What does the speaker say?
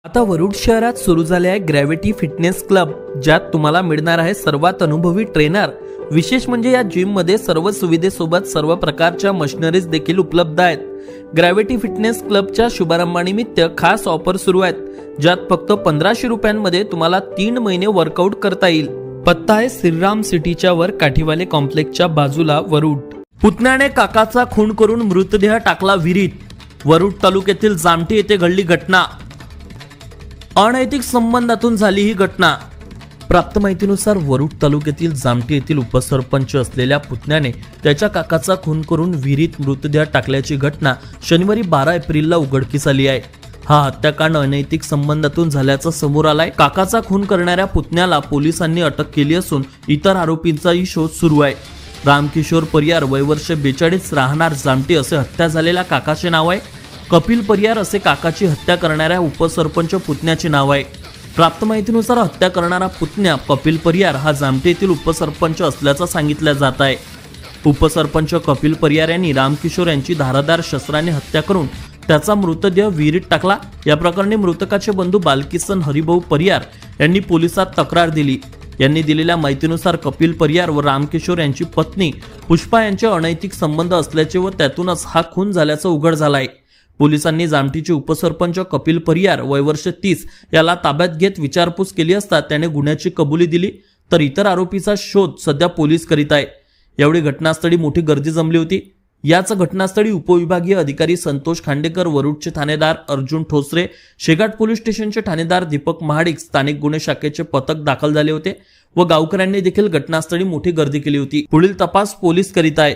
आता वरुड शहरात सुरू झाले आहे ग्रॅव्हिटी फिटनेस क्लब, ज्यात तुम्हाला मिळणार आहे सर्वात अनुभवी ट्रेनर। विशेष म्हणजे या जिम मध्ये सर्व सुविधेसोबत सर्व प्रकारच्या मशिनरीज देखील उपलब्ध आहेत। ग्रॅव्हिटी फिटनेस क्लबच्या शुभारंभानिमित्त खास ऑफर सुरू आहेत, ज्यात फक्त 1500 रुपयांमध्ये तुम्हाला 3 महिने वर्कआउट करता येईल। पत्ता आहे श्रीराम सिटीच्या वर काठीवाले कॉम्प्लेक्सच्या बाजूला वरुड। पुतण्याने काकाचा खून करून मृतदेह टाकला विहिरीत। वरुड तालुक्यातील जामठी येथे घडली घटना। अनैतिक संबंधातून झाली ही घटना। प्राप्त माहितीनुसार वरुड तालुक्यातील जामठी येथील उपसरपंच असलेल्या पुतण्याने त्याच्या काकाचा खून करून विहिरीत मृतदेह टाकल्याची घटना शनिवारी 12 एप्रिलला उघडकीस आली आहे। हा हत्याकांड अनैतिक संबंधातून झाल्याचं समोर आलाय। काकाचा खून करणाऱ्या पुतण्याला पोलिसांनी अटक केली असून इतर आरोपींचाही शोध सुरू आहे। रामकिशोर परियार वय वर्ष 42 राहणार जामठी असे हत्या झालेल्या काकाचे नाव आहे। कपिल परियार असे काकाची हत्या करणाऱ्या उपसरपंच पुतण्याचे नाव आहे। प्राप्त माहितीनुसार हत्या करणारा पुतण्या कपिल परियार हा जामठी येथील उपसरपंच असल्याचं सांगितलं जात आहे। उपसरपंच कपिल परियार यांनी रामकिशोर यांची धारदार शस्त्राने हत्या करून त्याचा मृतदेह विहिरीत टाकला। या प्रकरणी मृतकाचे बंधू बालकिसन हरिभाऊ परियार यांनी पोलिसात तक्रार दिली। यांनी दिलेल्या माहितीनुसार कपिल परियार व रामकिशोर यांची पत्नी पुष्पा यांचे अनैतिक संबंध असल्याचे व त्यातूनच हा खून झाल्याचं उघड झालं आहे। पोलिसांनी जामठीचे उपसरपंच कपिल परियार वय वर्ष 30 याला ताब्यात घेत विचारपूस केली असता त्याने गुन्ह्याची कबुली दिली, तर इतर आरोपीचा शोध सध्या पोलीस करीत आहे। यावेळी घटनास्थळी मोठी गर्दी जमली होती। याच घटनास्थळी उपविभागीय अधिकारी संतोष खांडेकर, वरुडचे ठाणेदार अर्जुन ठोसरे, शेगाट पोलीस स्टेशनचे ठाणेदार दीपक महाडिक, स्थानिक गुन्हे शाखेचे पथक दाखल झाले होते व गावकऱ्यांनी देखील घटनास्थळी मोठी गर्दी केली होती। पुढील तपास पोलीस करीत आहे।